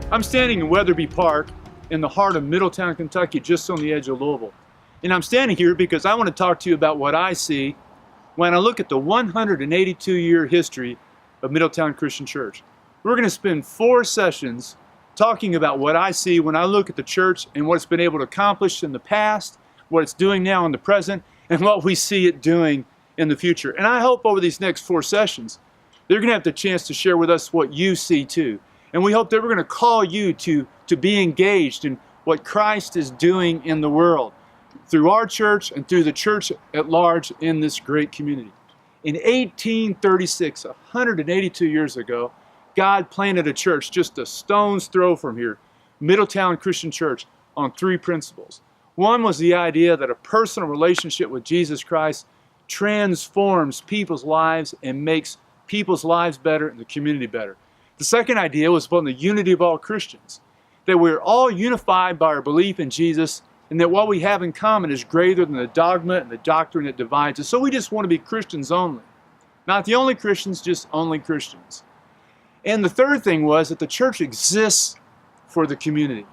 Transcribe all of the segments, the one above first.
I'm standing in Weatherby Park in the heart of Middletown, Kentucky, just on the edge of Louisville. And I'm standing here because I want to talk to you about what I see when I look at the 182-year history of Middletown Christian Church. We're going to spend 4 sessions talking about what I see when I look at the church and what it's been able to accomplish in the past, what it's doing now in the present, and what we see it doing in the future. And I hope over these next 4 sessions, they're going to have the chance to share with us what you see too. And we hope that we're going to call you to be engaged in what Christ is doing in the world through our church and through the church at large in this great community. In 1836, 182 years ago, God planted a church just a stone's throw from here, Middletown Christian Church, on 3 principles. One was the idea that a personal relationship with Jesus Christ transforms people's lives and makes people's lives better and the community better. The second idea was upon the unity of all Christians, that we're all unified by our belief in Jesus and that what we have in common is greater than the dogma and the doctrine that divides us. So we just want to be Christians only. Not the only Christians, just only Christians. And the third thing was that the church exists for the community.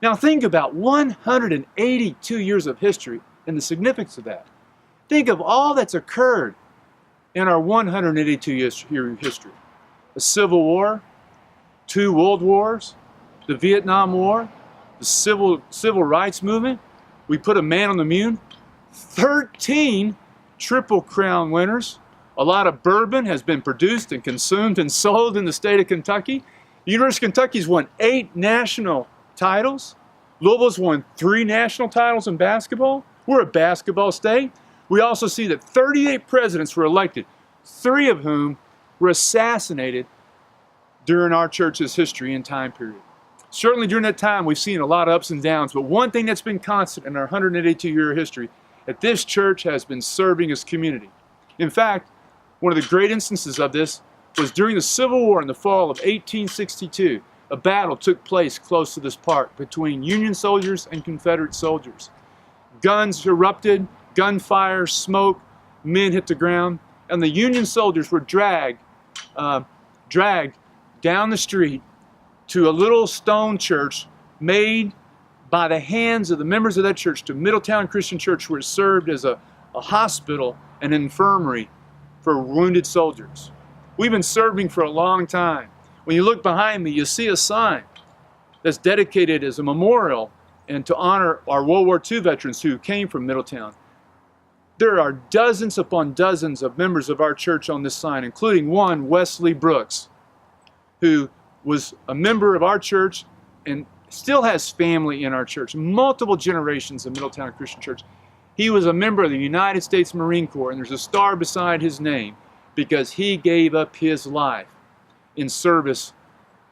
Now think about 182 years of history and the significance of that. Think of all that's occurred in our 182-year history. The Civil War, 2 World Wars, the Vietnam War, the Civil Rights Movement. We put a man on the moon. 13 Triple Crown winners. A lot of bourbon has been produced and consumed and sold in the state of Kentucky. The University of Kentucky's won 8 national titles. Louisville's won 3 national titles in basketball. We're a basketball state. We also see that 38 presidents were elected, 3 of whom were assassinated during our church's history and time period. Certainly during that time we've seen a lot of ups and downs, but one thing that's been constant in our 182-year history, that this church has been serving its community. In fact, one of the great instances of this was during the Civil War in the fall of 1862. A battle took place close to this park between Union soldiers and Confederate soldiers. Guns erupted, gunfire, smoke, men hit the ground, and the Union soldiers were dragged down the street to a little stone church made by the hands of the members of that church to Middletown Christian Church, where it served as a hospital and infirmary for wounded soldiers. We've been serving for a long time. When you look behind me, you'll see a sign that's dedicated as a memorial and to honor our World War II veterans who came from Middletown. There are dozens upon dozens of members of our church on this sign, including one, Wesley Brooks, who was a member of our church and still has family in our church, multiple generations of Middletown Christian Church. He was a member of the United States Marine Corps, and there's a star beside his name because he gave up his life in service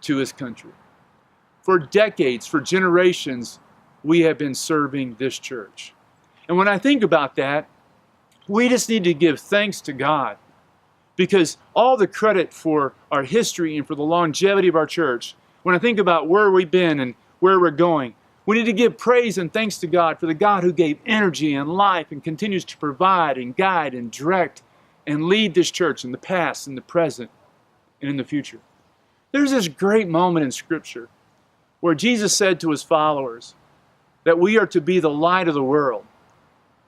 to his country. For decades, for generations, we have been serving this church. And when I think about that, we just need to give thanks to God, because all the credit for our history and for the longevity of our church, when I think about where we've been and where we're going, we need to give praise and thanks to God for the God who gave energy and life and continues to provide and guide and direct and lead this church in the past, in the present, and in the future. There's this great moment in Scripture where Jesus said to his followers that we are to be the light of the world,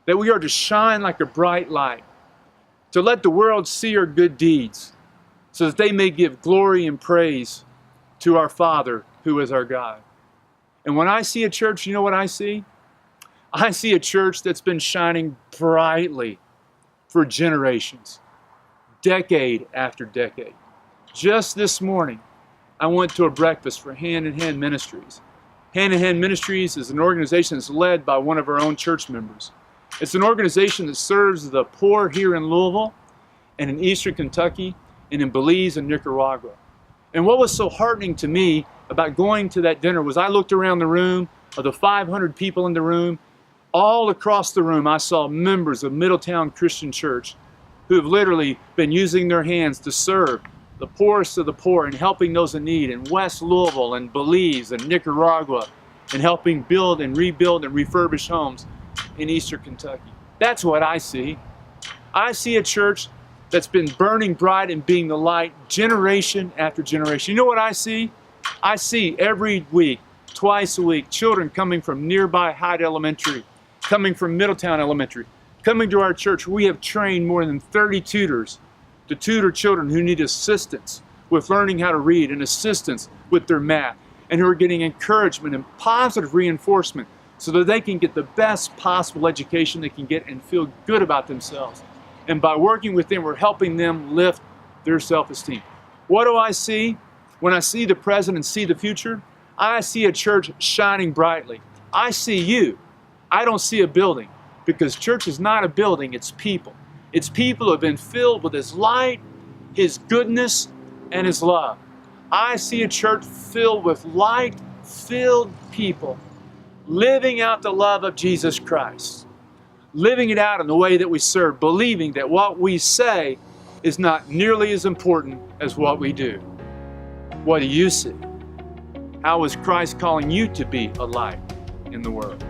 that we are to shine like a bright light, to let the world see our good deeds, so that they may give glory and praise to our Father who is our God. And when I see a church, you know what I see? I see a church that's been shining brightly for generations, decade after decade. Just this morning, I went to a breakfast for Hand in Hand Ministries. Hand in Hand Ministries is an organization that's led by one of our own church members. It's an organization that serves the poor here in Louisville and in eastern Kentucky and in Belize and Nicaragua. And what was so heartening to me about going to that dinner was I looked around the room, of the 500 people in the room, all across the room I saw members of Middletown Christian Church who have literally been using their hands to serve the poorest of the poor and helping those in need in West Louisville and Belize and Nicaragua and helping build and rebuild and refurbish homes in eastern Kentucky. That's what I see. I see a church that's been burning bright and being the light generation after generation. You know what I see? I see every week, twice a week, children coming from nearby Hyde Elementary, coming from Middletown Elementary, coming to our church. We have trained more than 30 tutors to tutor children who need assistance with learning how to read and assistance with their math, and who are getting encouragement and positive reinforcement so that they can get the best possible education they can get and feel good about themselves. And by working with them, we're helping them lift their self-esteem. What do I see? When I see the present and see the future, I see a church shining brightly. I see you. I don't see a building, because church is not a building, it's people. It's people who have been filled with His light, His goodness, and His love. I see a church filled with light-filled people living out the love of Jesus Christ, living it out in the way that we serve, believing that what we say is not nearly as important as what we do. What do you see? How is Christ calling you to be a light in the world?